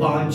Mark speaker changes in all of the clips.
Speaker 1: 5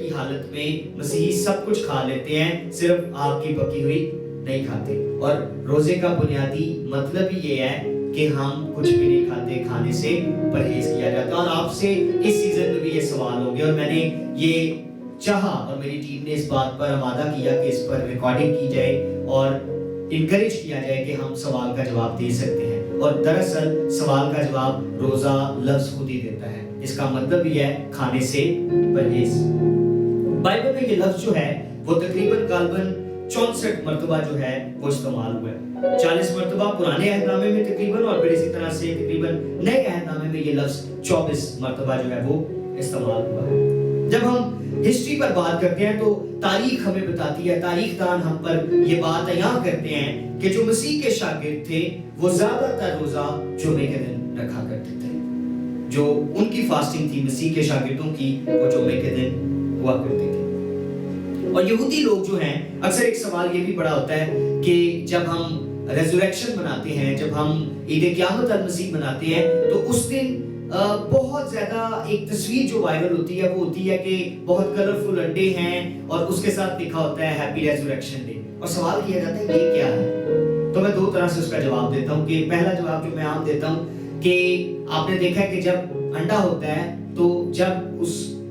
Speaker 1: کی حالت میں مسیحی سب کچھ کھا لیتے ہیں، صرف آگ کی پکی ہوئی نہیں کھاتے. اور روزے کا بنیادی مطلب ہی یہ ہے کہ ہم کچھ بھی نہیں کھاتے، کھانے سے پرہیز کیا جاتا ہے. اور آپ سے اس سیزن میں بھی یہ سوال ہو گیا، اور میں نے یہ چاہا اور میری ٹیم نے اس بات پر آمادہ کیا کہ اس پر ریکارڈنگ کی جائے اور انکریج کیا جائے کہ ہم سوال کا جواب دے سکتے ہیں. اور دراصل سوال کا جواب روزہ لفظ خود ہی دیتا ہے. اس کا مطلب یہ ہے کھانے سے پرہیز. بائبل میں یہ لفظ جو ہے وہ تقریباً غالباً 64 مرتبہ جو ہے وہ استعمال ہوا ہے. 40 مرتبہ پرانے عہد نامے میں تقریباً، اور پھر اسی طرح سے تقریباً نئے عہد نامے میں یہ لفظ 24 مرتبہ جو ہے وہ استعمال ہوا ہے. جب ہم ہسٹری پر بات کرتے ہیں تو تاریخ ہمیں بتاتی ہے، تاریخ دان ہم پر یہ بات عیاں کرتے ہیں کہ جو مسیح کے شاگرد تھے وہ زیادہ تر روزہ جمعے کے دن رکھا کرتے تھے. جو ان کی فاسٹنگ تھی مسیح کے شاگردوں کی، وہ جمعے کے دن ہوا کرتی تھی. اور یہودی لوگ جو ہیں، اکثر ایک سوال یہ بھی بڑا ہوتا ہے کہ جب ہم ریزوریکشن مناتے ہیں، جب ہم عید قیامت المسیح مناتے ہیں، تو اس دن بہت زیادہ ایک تصویر جو وائرل ہوتی ہے وہ ہوتی ہے کہ بہت کلرفل انڈے ہیں اور اس کے ساتھ لکھا ہوتا ہے ہیپی ریزوریکشن ڈے. اور سوال کیا جاتا ہے یہ کیا ہے؟ تو میں دو طرح سے اس کا جواب دیتا ہوں. کہ پہلا جواب جو میں عام دیتا ہوں کہ آپ نے دیکھا ہے کہ جب انڈا ہوتا ہے تو جب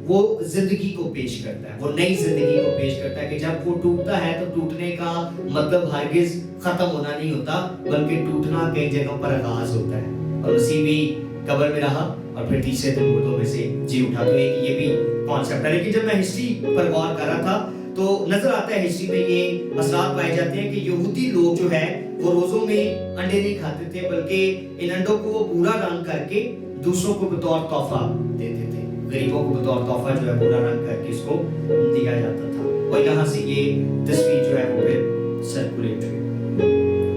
Speaker 1: وہ زندگی کو پیش کرتا ہے، وہ نئی زندگی کو پیش کرتا ہے، کہ جب وہ ٹوٹتا ہے تو ٹوٹنے کا مطلب ہرگز ختم ہونا نہیں ہوتا، بلکہ ٹوٹنا کئی جگہوں پر آغاز ہوتا ہے. اور مسیح بھی قبر میں رہا اور پھر تیسرے دن مردوں میں سے جی اٹھا. تو ایک یہ بھی کانسیپٹ ہے. لیکن جب میں ہسٹری پر غور کر رہا تھا تو نظر آتا ہے ہسٹری میں یہ اثرات پائے جاتے ہیں کہ یہودی لوگ جو ہے وہ روزوں میں انڈے نہیں کھاتے تھے، بلکہ ان انڈوں کو وہ بھورا رنگ کر کے دوسروں کو بطور تحفہ دیتے تھے. غریبوں کو بطور تحفہ جو ہے بھورا رنگ کر کے اس کو دیا جاتا تھا. اور یہاں سے یہ تصویر جو ہے وہ پھر سرکولیٹ ہوئی.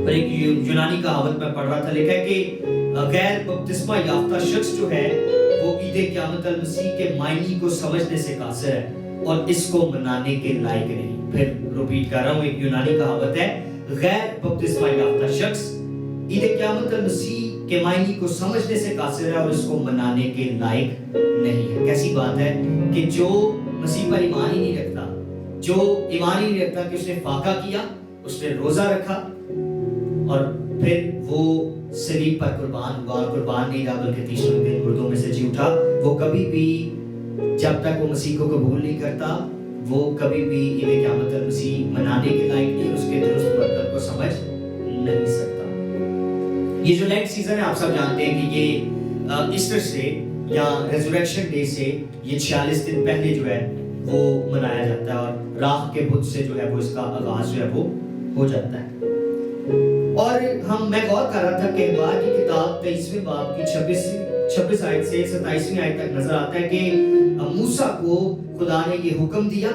Speaker 1: اور ایک یونانی کہاوت میں پڑھ رہا تھا، لکھا ہے کہ غیر بپتسمہ یافتہ شخص جو ہے وہ عید قیامت المسیح کے معنی کو سمجھنے سے قاصر ہے اور اس کو منانے کے لائق نہیں. پھر ریپیٹ کر رہا ہوں، ایک یونانی کہاوت ہے، غیر بپتسمہ یافتہ شخص عید قیامت المسیح کے معنی کو سمجھنے سے قاصر ہے اور اس کو منانے کے لائق نہیں ہے. کیسی بات ہے کہ جو مسیح پر ایمان ہی نہیں رکھتا، جو ایمان ہی نہیں رکھتا کہ اس نے فاقہ کیا، اس نے روزہ رکھا اور پھر وہ صلیب پر قربان ہوا، اور قربان نہیں رہا بلکہ تیسرے دن مردوں میں سے جی اٹھا، وہ کبھی بھی جب تک وہ مسیح کو قبول نہیں کرتا وہ کبھی بھی عید قیامت المسیح منانے کے لائق نہیں، اس کے درست مطلب کو سمجھ نہیں سکتا. یہ جو نیکسٹ سیزن ہے آپ سب جانتے ہیں کہ یہ ایسٹر سے یا ریزوریکشن ڈے سے یہ 46 دن پہلے جو ہے وہ منایا جاتا ہے، اور راہ کے بدھ سے جو ہے وہ اس کا آغاز جو ہے وہ ہو جاتا ہے. اور میں غور کر رہا تھا کہ اخبار کی کتاب 23ویں باب کی 26 آیت سے 27ویں آیت تک نظر آتا ہے کہ موسیٰ کو خدا نے یہ حکم دیا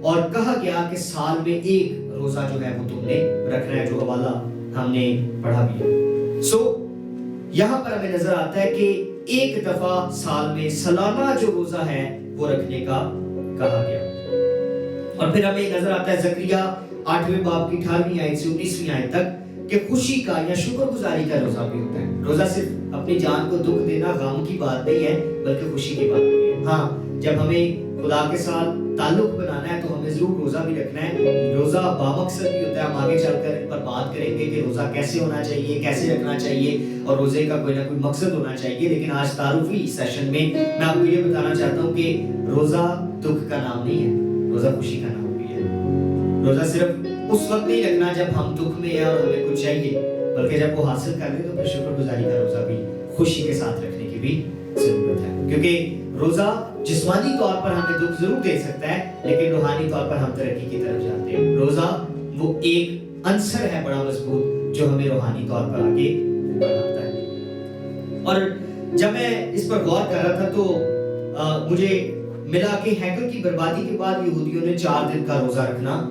Speaker 1: اور کہا گیا کہ سال میں ایک روزہ جو ہے وہ تم نے رکھنا ہے، جو حوالہ ہم نے پڑھا بھی ہے. یہاں پر ہمیں نظر آتا ہے کہ ایک دفعہ سال میں سالانہ جو روزہ ہے وہ رکھنے کا کہا گیا. اور پھر ہمیں نظر آتا ہے زکریا 8ویں باب کی 18ویں آیت سے 19ویں آیت تک کہ خوشی کا یا شکر گزاری کا روزہ بھی ہوتا ہے. روزہ صرف اپنی جان کو دکھ دینا، غم کی بات نہیں ہے، بلکہ خوشی کی بات بھی ہے. ہاں، جب ہمیں خدا کے ساتھ تعلق بنانا ہے تو ہمیں ضرور روزہ بھی رکھنا ہے. روزہ بامقصد بھی ہوتا ہے. ہم آگے چل کر پر بات کریں گے کہ روزہ کیسے ہونا چاہیے، کیسے رکھنا چاہیے، اور روزے کا کوئی نہ کوئی مقصد ہونا چاہیے. لیکن آج تعارفی سیشن میں آپ کو یہ بتانا چاہتا ہوں کہ روزہ دکھ کا نام نہیں ہے، روزہ خوشی کا نام بھی ہے. روزہ صرف اس وقت نہیں رکھنا جب ہم دکھ میں ہیں اور ہمیں کچھ چاہیے، بلکہ جب وہ حاصل کر لیں تو پھر شکر گزاری کا روزہ بھی خوشی کے ساتھ رکھنے کی بھی ضرورت ہے. کیونکہ روزہ جسمانی طور پر ہمیں دکھ ضرور دے سکتا ہے، لیکن روحانی طور پر ہم ترقی کی طرف جاتے ہیں. روزہ وہ ایک عنصر ہے بڑا مضبوط جو ہمیں روحانی طور پر آگے بڑھاتا ہے. اور جب میں اس پر غور کر رہا تھا تو مجھے ملا کہ ہیکل کی بربادی کے بعد یہودیوں نے 4 دن کا روزہ رکھنا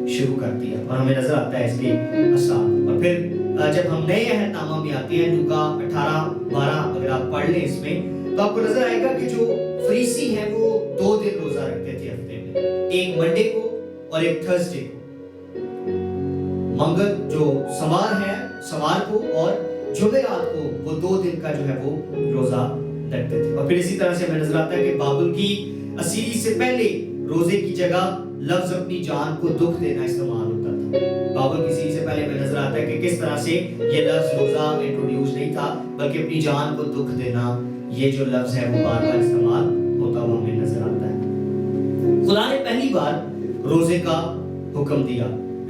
Speaker 1: شروع کر دیا، اور ہمیں نظر آتا ہے اس کے اثرات. اور پھر جب ہم نئے عہد نامہ میں آتے ہیں، لوکا 18-12 اگر آپ پڑھ لیں اس میں، تو آپ کو نظر آئے گا کہ جو فریسی ہیں وہ 2 دن روزہ رکھتے تھے ہفتے میں، ایک منڈے کو اور ایک تھرسڈے کو. منگل جو سوار کو اور جمعرات کو وہ 2 دن کا جو ہے وہ روزہ رکھتے تھے. اور پھر اسی طرح سے ہمیں نظر آتا ہے کہ بابل کی اسیری سے پہلے روزے کی جگہ لفظ اپنی جان کو دکھ دینا استعمال ہوتا تھا. بابل کی سیری سے پہلے میں نظر آتا ہے کہ کس طرح سے یہ لفظ روزہ انٹروڈیوس نہیں تھا بلکہ اپنی جان کو دکھ دینا یہ جو لفظ ہے وہ بار بار استعمال ہوتا ہوا ہمیں نظر آتا ہے. خدا نے پہلی بار روزے کا حکم دیا.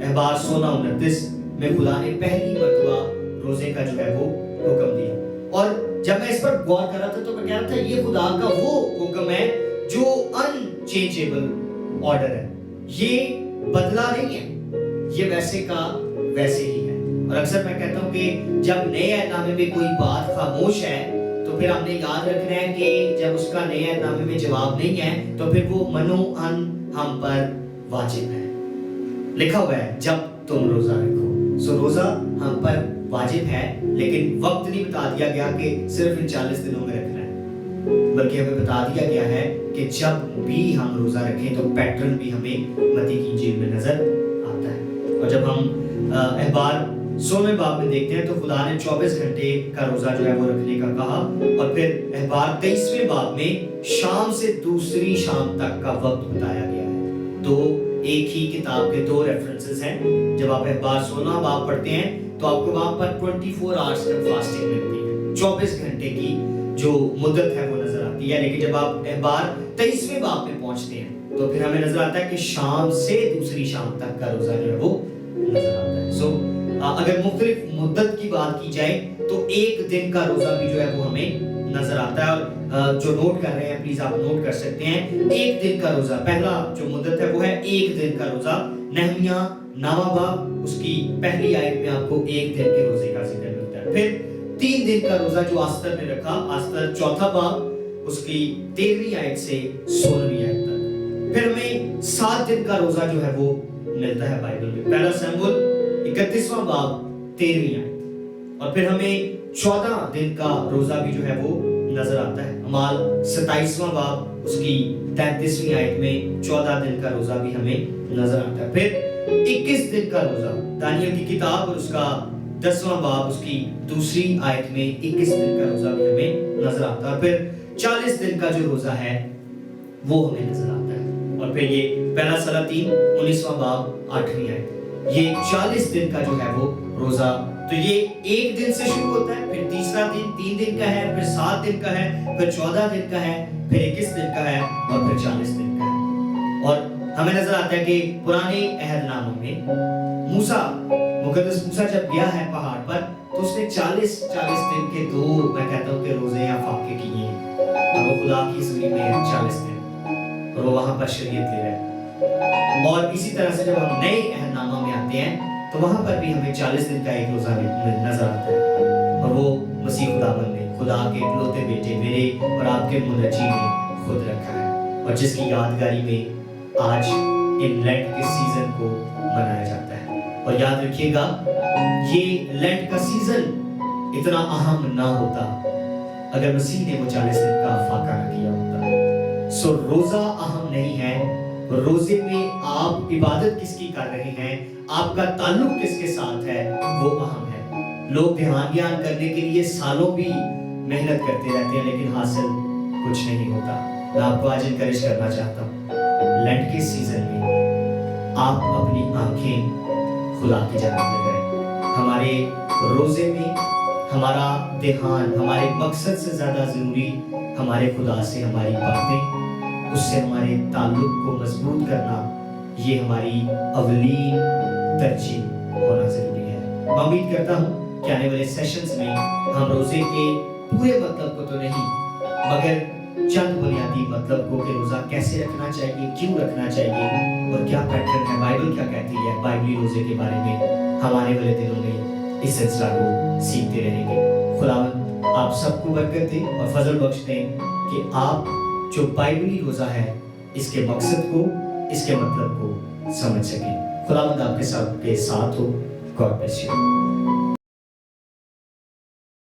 Speaker 1: احبار 16:29 میں خدا نے پہلی مرتبہ روزے کا جو ہے وہ حکم دیا. اور جب میں اس پر غور کر رہا تھا تو میں کہہ رہا تھا یہ خدا کا وہ حکم ہے جو انچینجیبل آرڈر ہے. یہ بدلا نہیں ہے, یہ ویسے کا ویسے ہی ہے. اور اکثر میں کہتا ہوں کہ جب نئے عہد نامے میں کوئی بات خاموش ہے تو پھر ہم نے یاد رکھنا ہے کہ جب اس کا نئے عہد نامے میں جواب نہیں ہے تو پھر وہ منوعاً ہم پر واجب ہے. لکھا ہوا ہے جب تم روزہ رکھو. سو روزہ ہم پر واجب ہے لیکن وقت نہیں بتا دیا گیا کہ صرف ان 40 دنوں میں رکھنا ہے, بلکہ ہمیں بتا دیا گیا ہے کہ جب بھی ہم روزہ رکھیں تو پیٹرن بھی ہمیں متی کی انجیل میں نظر آتا ہے. اور جب ہم احبار 16 باب میں دیکھتے ہیں تو خدا نے 24 گھنٹے کا روزہ جو ہے وہ رکھنے کا کہا. اور پھر احبار 23ویں باب میں شام سے دوسری شام تک کا وقت بتایا گیا ہے. تو ایک ہی کتاب کے 2 ریفرنسز ہیں. جب آپ احبار 16 باب پڑھتے ہیں تو آپ کو وہاں پر 24 آورز کا فاسٹنگ ملتی ہے, 24 گھنٹے کی جو مدت ہے وہ نظر آتی ہے. لیکن جب آپ احبار 23ویں باب میں پہنچتے ہیں تو پھر ہمیں نظر آتا ہے کہ شام سے دوسری شام تک کا روزہ جو ہے وہ نظر آتا ہے. سو اگر مختلف مدت کی بات کی جائے تو ایک دن کا روزہ بھی جو ہے وہ ہمیں نظر آتا ہے. اور جو نوٹ کر رہے ہیں پلیز آپ نوٹ کر سکتے ہیں, ایک دن کا روزہ پہلا جو مدت ہے وہ ہے ایک دن کا روزہ. نہمیہ 9واں باب اس کی پہلی آیت میں آپ کو ایک دن کے روزے کا ذکر ملتا ہے. پھر 3 دن کا روزہ جو آستر نے رکھا, آستر 4واں باب اس کی 13ویں آیت سے 16ویں آیت تک. پھر ہمیں 7 دن کا روزہ جو ہے وہ ملتا ہے بائبل میں, پہلا سموئیل 31واں باب 13ویں آیت. اور پھر ہمیں 14 دن کا روزہ بھی جو ہے وہ نظر آتا ہے. اعمال 27واں باب اس کی 33ویں آیت میں 14 دن کا روزہ بھی ہمیں نظر آتا ہے. پھر 21 دن کا روزہ دانیل کی کتاب اور اس کا 10واں باب اس کی دوسری آیت میں 21 دن کا روزہ بھی ہمیں نظر آتا ہے. اور پھر 40 دن کا جو روزہ ہے وہ ہمیں نظر آتا ہے. اور پھر یہ پہلا سلاطین 19واں باب 8ویں آیت. یہ 40 دن کا جو ہے وہ روزہ, تو یہ ایک دن سے شروع ہوتا ہے, پھر تیسرا دن 3 دن کا ہے, پھر 7 دن کا ہے, پھر 14 دن کا ہے, پھر 21 دن کا ہے اور پھر 40 دن کا ہے. اور ہمیں نظر آتا ہے کہ پرانے عہد ناموں میں موسیٰ, مقدس موسیٰ جب گیا ہے پہاڑ پر تو اس نے 40 دن کے 2 میں کہتا ہوں کہ روزے یا فاقے کیے ہیں. اور وہ خدا کی حضوری میں ہے 40 دن, اور وہ وہاں پر شریعت لے رہے ہیں. اور اسی طرح سے جب ہم نئے عہد نامہ میں آتے ہیں تو وہاں پر بھی ہمیں 40 دن کا ایک روزہ نظر آتا ہے. اور وہ مسیح خداوند نے, خدا کے اکلوتے بیٹے میرے اور آپ کے منجی نے خود رکھا ہے, اور جس کی یادگاری میں آج ان لینٹ کے سیزن کو منایا جاتا ہے. اور یاد رکھیے گا یہ لینٹ کا سیزن اتنا اہم نہ ہوتا اگر مسیح نے وہ 40 دن کا فاقہ نہ کیا ہوتا. سو روزہ اہم نہیں ہے, روزے میں آپ عبادت کس کی کر رہے ہیں, آپ کا تعلق کس کے ساتھ ہے وہ اہم ہے. لوگ دھیان گیان کرنے کے لیے سالوں بھی محنت کرتے رہتے ہیں لیکن حاصل کچھ نہیں ہوتا. میں آپ کو آج انکریج کرنا چاہتا ہوں لینٹ کے سیزن میں آپ اپنی آنکھیں خدا کی جانب لگائیں. ہمارے روزے میں ہمارا دھیان ہمارے مقصد سے زیادہ ضروری ہمارے خدا سے ہماری باتیں, اس سے ہمارے تعلق کو مضبوط کرنا, یہ ہماری اولین ترجیح ہونا ضروری ہے. میں امید کرتا ہوں کہ آنے والے سیشنز میں ہم روزے کے پورے مطلب کو تو نہیں مگر چند بنیادی مطلب کو کہ روزہ کیسے رکھنا چاہیے, کیوں رکھنا چاہیے اور کیا پیٹرن ہے, بائبل کیا کہتی ہے بائبلی روزے کے بارے میں, ہم آنے والے دنوں میں اس سلسلہ کو سیکھتے رہیں گے. خداوند آپ سب کو برکت دیں اور فضل بخش دیں کہ آپ جو بائبلی روزہ ہے اس کے مقصد کو, اس کے مطلب کو سمجھ سکیں. خداوند آپ کے ساتھ ہو. God bless you.